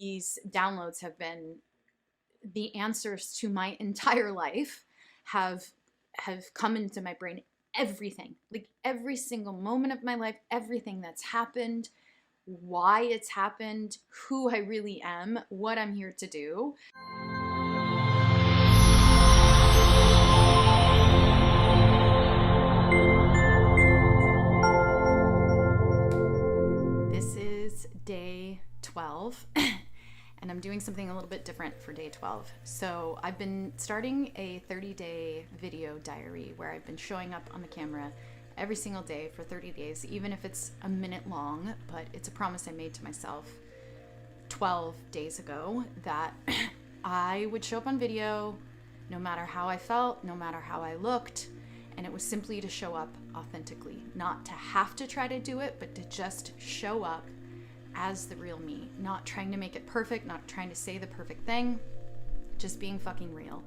These downloads have been the answers to my entire life, have come into my brain. Everything, like every single moment of my life, everything that's happened, why it's happened, who I really am, what I'm here to do. This is day 12. And I'm doing something a little bit different for day 12. So I've been starting a 30-day video diary where I've been showing up on the camera every single day for 30 days, even if it's a minute long, but it's a promise I made to myself 12 days ago that I would show up on video no matter how I felt, no matter how I looked, and it was simply to show up authentically, not to have to try to do it, but to just show up as the real me, not trying to make it perfect, not trying to say the perfect thing, just being fucking real.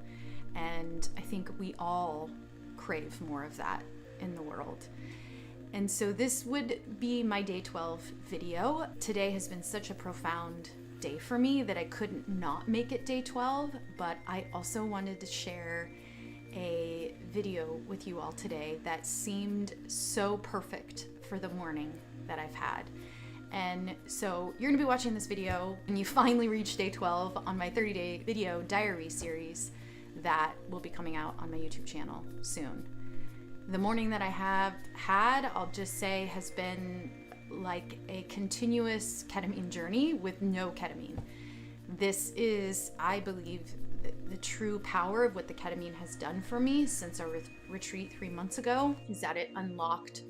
And I think we all crave more of that in the world. And so this would be my day 12 video. Today has been such a profound day for me that I couldn't not make it day 12, but I also wanted to share a video with you all today that seemed so perfect for the morning that I've had. And so you're gonna be watching this video when you finally reach day 12 on my 30-day video diary series that will be coming out on my YouTube channel soon. The morning that I have had, I'll just say, has been like a continuous ketamine journey with no ketamine. This is, I believe, the true power of what the ketamine has done for me since our retreat 3 months ago, is that it unlocked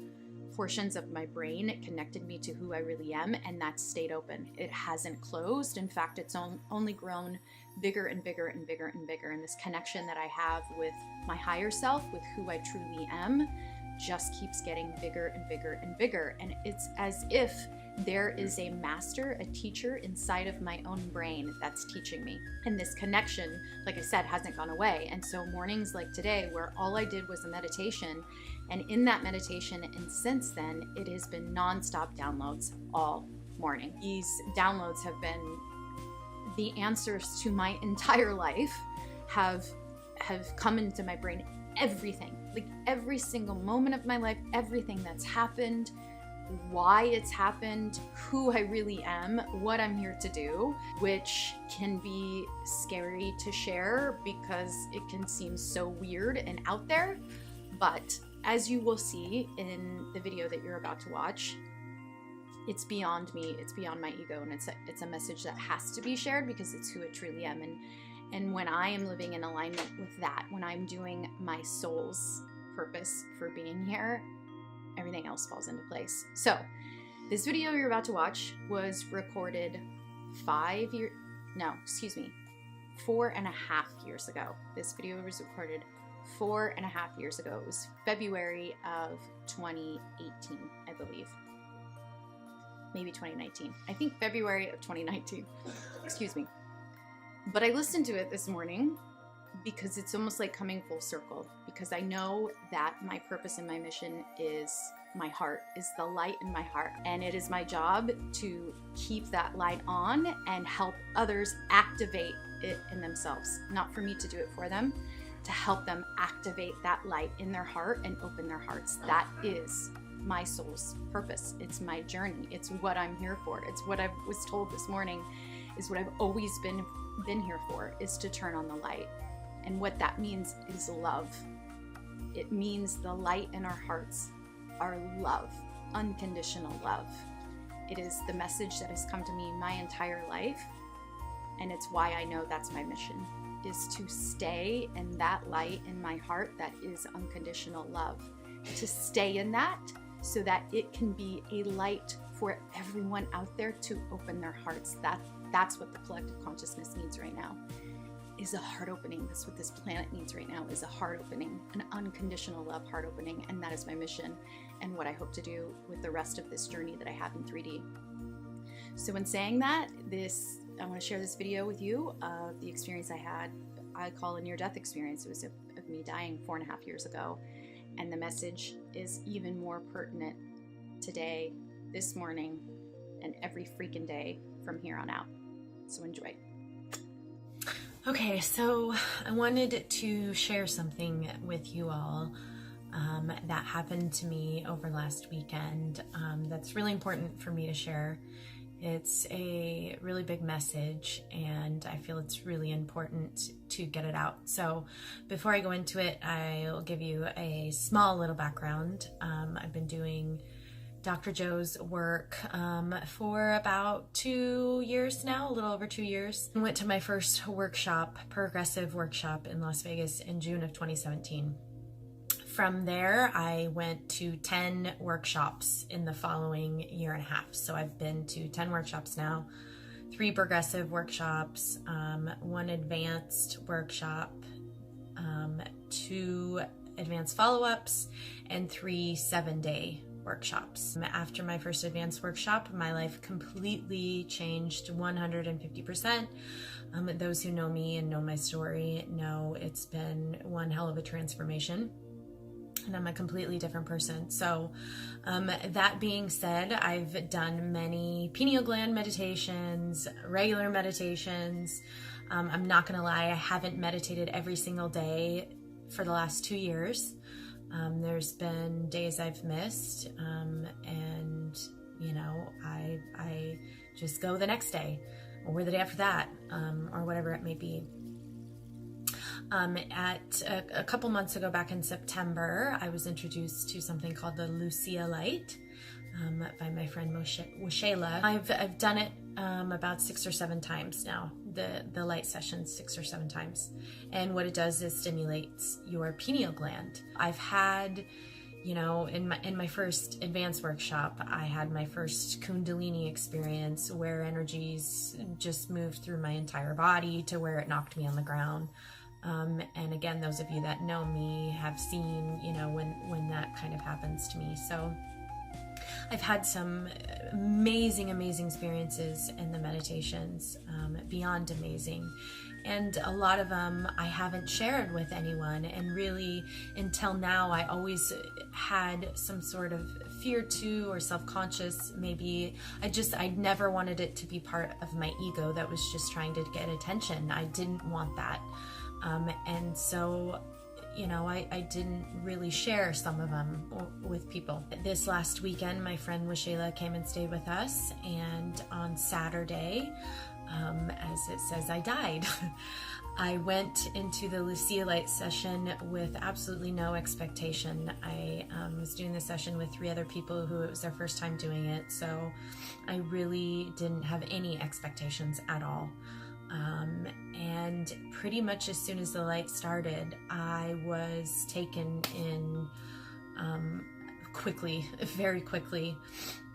portions of my brain. It connected me to who I really am, and that stayed open. It hasn't closed. In fact, it's only grown bigger and bigger and bigger and bigger. And this connection that I have with my higher self, with who I truly am, just keeps getting bigger and bigger and bigger. And it's as if there is a master, a teacher inside of my own brain that's teaching me. And this connection, like I said, hasn't gone away. And so mornings like today, where all I did was a meditation, and in that meditation and since then, it has been nonstop downloads all morning. These downloads have been the answers to my entire life, have come into my brain. Everything, like every single moment of my life, everything that's happened, why it's happened, who I really am, what I'm here to do, which can be scary to share because it can seem so weird and out there. But as you will see in the video that you're about to watch, it's beyond me, it's beyond my ego, and it's a message that has to be shared because it's who I truly am. And when I am living in alignment with that, when I'm doing my soul's purpose for being here, everything else falls into place. So this video you're about to watch was recorded 4.5 years ago. This video was recorded 4.5 years ago. It was February of 2018, I believe. Maybe 2019. I think February of 2019. Excuse me. But I listened to it this morning because it's almost like coming full circle, because I know that my purpose and my mission is my heart, is the light in my heart. And it is my job to keep that light on and help others activate it in themselves. Not for me to do it for them, to help them activate that light in their heart and open their hearts. That is my soul's purpose. It's my journey. It's what I'm here for. It's what I was told this morning, is what I've always been here for, is to turn on the light. And what that means is love. It means the light in our hearts are love, unconditional love. It is the message that has come to me my entire life. And it's why I know that's my mission, is to stay in that light in my heart that is unconditional love. To stay in that so that it can be a light for everyone out there to open their hearts. That's what the collective consciousness needs right now, is a heart opening. That's what this planet needs right now, is a heart opening, an unconditional love heart opening. And that is my mission and what I hope to do with the rest of this journey that I have in 3D. So in saying that, I want to share this video with you of the experience I had. I call a near-death experience. It was of me dying 4.5 years ago. And the message is even more pertinent today, this morning, and every freaking day from here on out. So enjoy. Okay, so I wanted to share something with you all that happened to me over last weekend that's really important for me to share. It's a really big message, and I feel it's really important to get it out. So before I go into it, I'll give you a small little background. I've been doing Dr. Joe's work for about 2 years now, a little over 2 years. I went to my first workshop, progressive workshop in Las Vegas in June of 2017. From there, I went to 10 workshops in the following year and a half. So I've been to 10 workshops now, 3 progressive workshops, 1 advanced workshop, 2 advanced follow-ups, and 3 7-day workshops. After my first advanced workshop, my life completely changed 150%. Those who know me and know my story know it's been one hell of a transformation, and I'm a completely different person. So that being said, I've done many pineal gland meditations, regular meditations. I'm not gonna lie, I haven't meditated every single day for the last 2 years. There's been days I've missed, and you know, I just go the next day or the day after that, or whatever it may be. At a couple months ago, back in September, I was introduced to something called the Lucia Light by my friend Lucia Light. I've done it about 6 or 7 times now, the light sessions 6 or 7 times. And what it does is stimulates your pineal gland. I've had, you know, in my first advanced workshop, I had my first Kundalini experience where energies just moved through my entire body to where it knocked me on the ground. And again, those of you that know me have seen, you know, when that kind of happens to me. So I've had some amazing experiences in the meditations, beyond amazing. And a lot of them I haven't shared with anyone. And really, until now, I always had some sort of fear to, or self-conscious, maybe. I never wanted it to be part of my ego that was just trying to get attention. I didn't want that. And so, you know, I didn't really share some of them with people. This last weekend, my friend Lucia came and stayed with us, and on Saturday, as it says, I died. I went into the Lucia Light session with absolutely no expectation. I was doing the session with 3 other people who it was their first time doing it, so I really didn't have any expectations at all. And pretty much as soon as the light started, I was taken in quickly, very quickly.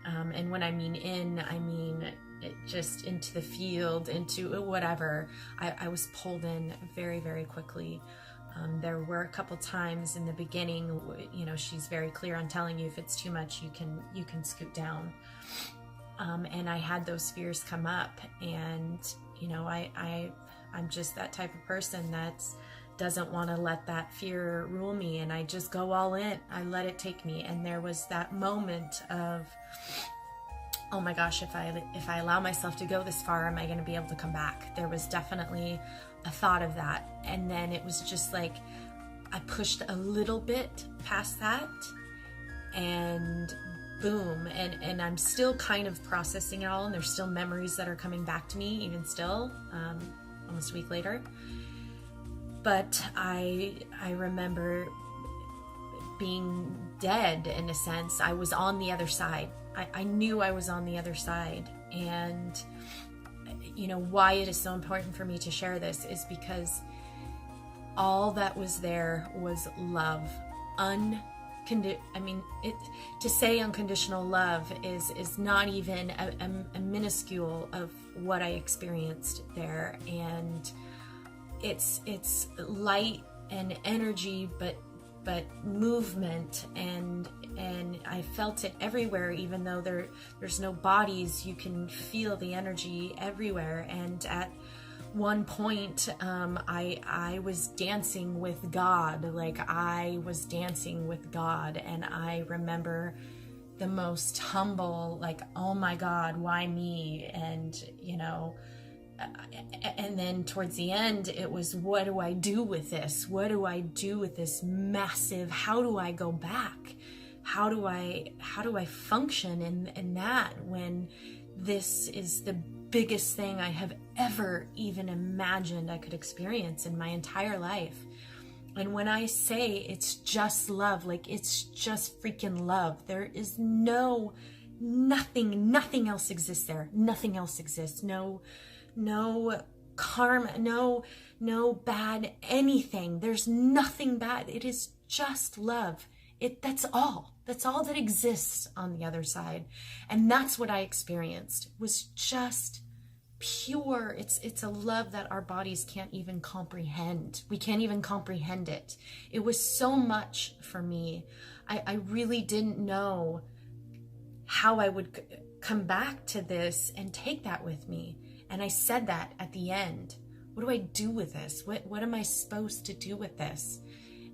And when I mean in, I mean just into the field, into whatever. I was pulled in very quickly. There were a couple times in the beginning, you know, she's very clear on telling you if it's too much, you can scoot down. And I had those fears come up, and you know, I'm just that type of person that doesn't want to let that fear rule me, and I just go all in. I let it take me. And there was that moment of, oh my gosh, if I allow myself to go this far, am I going to be able to come back? There was definitely a thought of that. And then it was just like I pushed a little bit past that, and boom, and I'm still kind of processing it all, and there's still memories that are coming back to me even still, almost a week later. But I remember being dead in a sense. I was on the other side. I knew I was on the other side. And you know why it is so important for me to share this is because all that was there was love. To say unconditional love is not even a minuscule of what I experienced there, and it's light and energy, but movement, and I felt it everywhere. Even though there's no bodies, you can feel the energy everywhere. And at one point, I was dancing with God, like I was dancing with God, and I remember the most humble, like, oh my God, why me? And you know, and then towards the end, it was, what do I do with this? What do I do with this massive, how do I go back? How do I function in that when this is the biggest thing I have ever even imagined I could experience in my entire life? And when I say it's just love, like it's just freaking love, there is nothing else exists there. Nothing else exists. No karma, no bad anything. There's nothing bad. It is just love. That's all that exists on the other side. And that's what I experienced, was just pure. It's a love that our bodies can't even comprehend. We can't even comprehend it. It was so much for me. I really didn't know how I would come back to this and take that with me. And I said that at the end. What do I do with this? What am I supposed to do with this?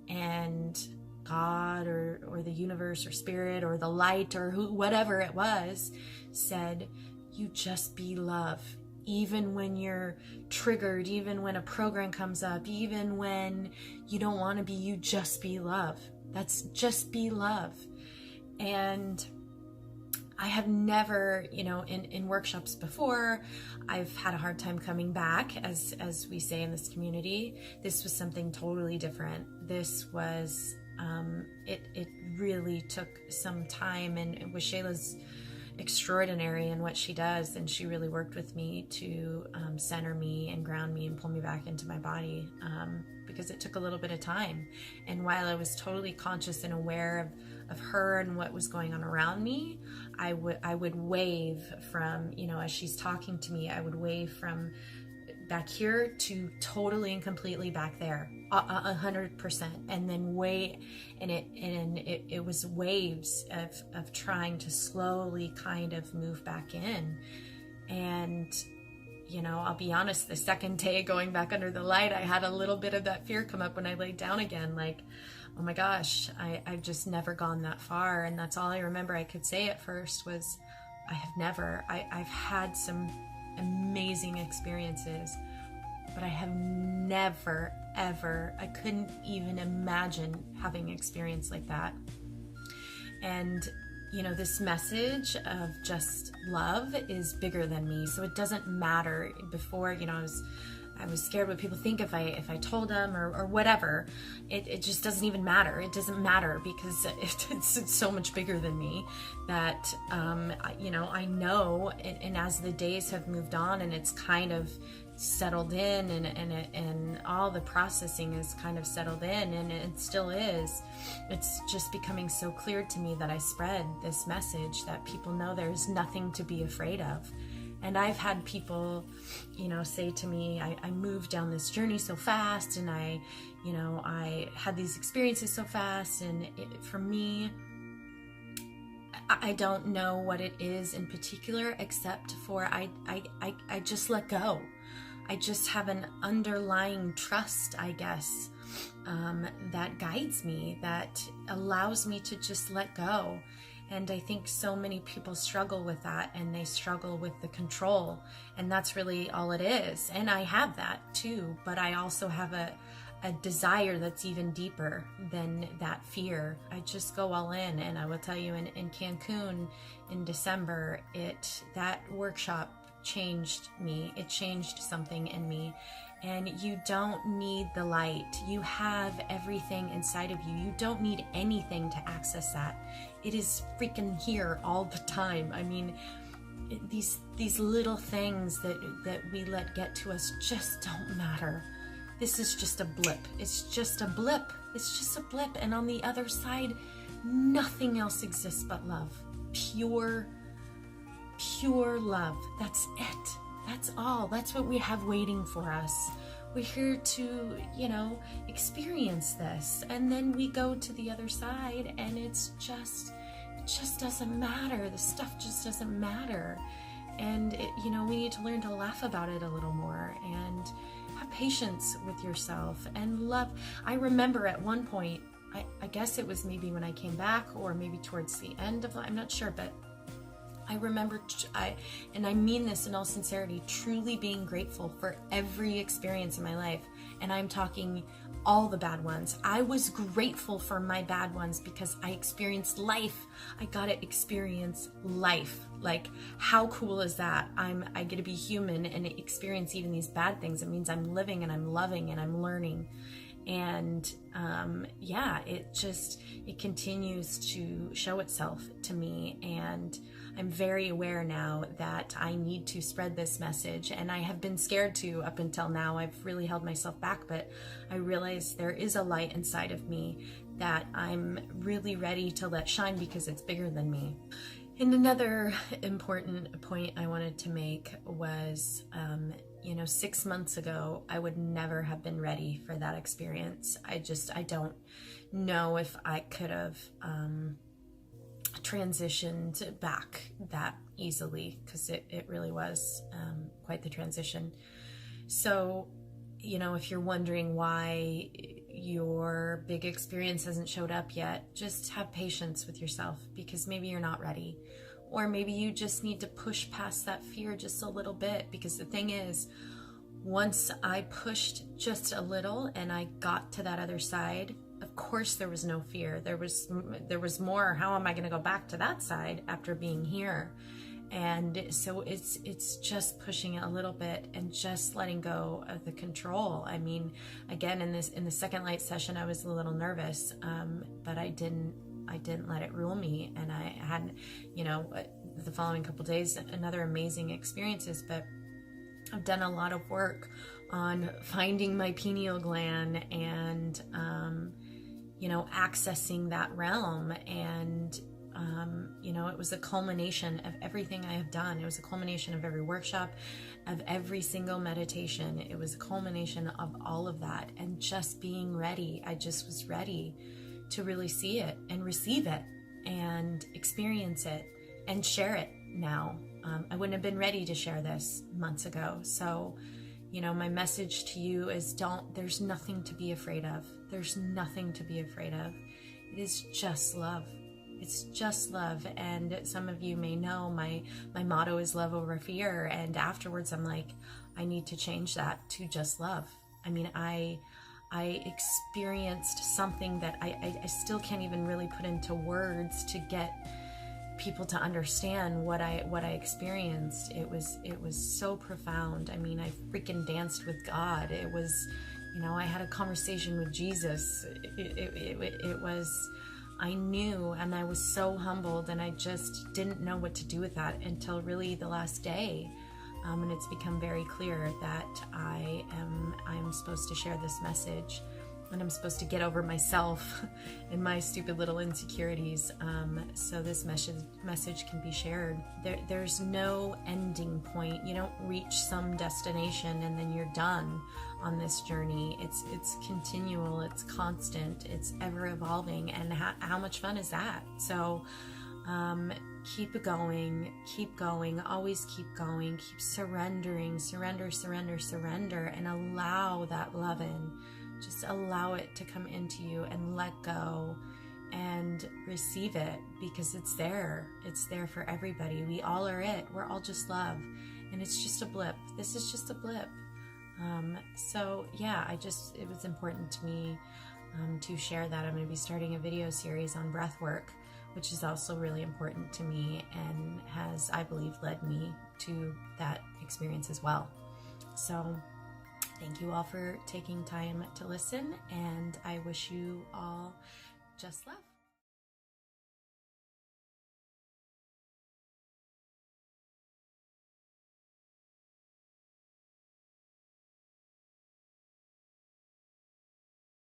And God or the universe or spirit or the light or whatever it was said, you just be love. Even when you're triggered, even when a program comes up, even when you don't want to be, you just be love. That's just be love. And I have never, in workshops before, I've had a hard time coming back, as we say in this community. This was something totally different. This was, it really took some time, and Shayla's extraordinary in what she does, and she really worked with me to center me and ground me and pull me back into my body, because it took a little bit of time. And while I was totally conscious and aware of her and what was going on around me, I would wave from, as she's talking to me, I would wave from back here to totally and completely back there, 100%, and then it was waves of trying to slowly kind of move back in. And I'll be honest, the second day going back under the light, I had a little bit of that fear come up when I laid down again, like, oh my gosh, I've just never gone that far. And that's all I remember I could say at first was, I've had some amazing experiences, but I have never, ever, I couldn't even imagine having an experience like that. And this message of just love is bigger than me. So it doesn't matter. Before, I was scared what people think if I told them or whatever. It just doesn't even matter. It doesn't matter because it's so much bigger than me that, I know, and as the days have moved on and it's kind of settled in and all the processing is kind of settled in, and it still is, it's just becoming so clear to me that I spread this message that people know there's nothing to be afraid of. And I've had people, say to me, I moved down this journey so fast, and I had these experiences so fast, and for me, I don't know what it is in particular, except for I just let go. I just have an underlying trust, I guess, that guides me, that allows me to just let go. And I think so many people struggle with that, and they struggle with the control, and that's really all it is. And I have that too, but I also have a desire that's even deeper than that fear. I just go all in, and I will tell you, in Cancun in December, that workshop changed me. It changed something in me. And you don't need the light. You have everything inside of you. You don't need anything to access that. It is freaking here all the time. I mean, these little things that we let get to us just don't matter. This is just a blip. It's just a blip. It's just a blip. And on the other side, nothing else exists but love. Pure love. That's it. That's all. That's what we have waiting for us. We're here to, experience this. And then we go to the other side, and it just doesn't matter. The stuff just doesn't matter. And, we need to learn to laugh about it a little more and have patience with yourself and love. I remember at one point, I guess it was maybe when I came back or maybe towards the end of life, I'm not sure, but I remember, and I mean this in all sincerity, truly being grateful for every experience in my life. And I'm talking all the bad ones. I was grateful for my bad ones because I experienced life. I got to experience life. Like, how cool is that? I get to be human and experience even these bad things. It means I'm living and I'm loving and I'm learning. And yeah, it continues to show itself to me. And I'm very aware now that I need to spread this message, and I have been scared to up until now. I've really held myself back, but I realize there is a light inside of me that I'm really ready to let shine because it's bigger than me. And another important point I wanted to make was, 6 months ago, I would never have been ready for that experience. I don't know if I could have transitioned back that easily, because it really was quite the transition. So, if you're wondering why your big experience hasn't showed up yet, just have patience with yourself, because maybe you're not ready. Or maybe you just need to push past that fear just a little bit, because the thing is, once I pushed just a little and I got to that other side, of course there was no fear. There was more, how am I going to go back to that side after being here? And so it's just pushing it a little bit and just letting go of the control. I mean, again, in the second light session, I was a little nervous, but I didn't let it rule me. And I had, the following couple days, another amazing experiences, but I've done a lot of work on finding my pineal gland and, accessing that realm. And, it was a culmination of everything I have done. It was a culmination of every workshop, of every single meditation. It was a culmination of all of that. And just being ready, I just was ready to really see it and receive it and experience it and share it now. I wouldn't have been ready to share this months ago. So, my message to you is there's nothing to be afraid of. There's nothing to be afraid of. It is just love. It's just love. And some of you may know my motto is love over fear. And afterwards, I'm like, I need to change that to just love. I mean, I experienced something that I still can't even really put into words to get people to understand what I experienced. It was so profound. I mean, I freaking danced with God. It was, I had a conversation with Jesus. It was, I knew, and I was so humbled, and I just didn't know what to do with that until really the last day. And it's become very clear that I'm supposed to share this message, and I'm supposed to get over myself and my stupid little insecurities, so this message can be shared. There's no ending point. You don't reach some destination and then you're done on this journey. It's continual, it's constant, it's ever evolving, and how much fun is that? So keep going, always keep going, keep surrendering, surrender, and allow that love in. Just allow it to come into you and let go and receive it, because it's there. It's there for everybody. We all are it. We're all just love. And it's just a blip. This is just a blip. So yeah, it was important to me to share that. I'm going to be starting a video series on breath work, which is also really important to me and has, I believe, led me to that experience as well. So thank you all for taking time to listen, and I wish you all just love.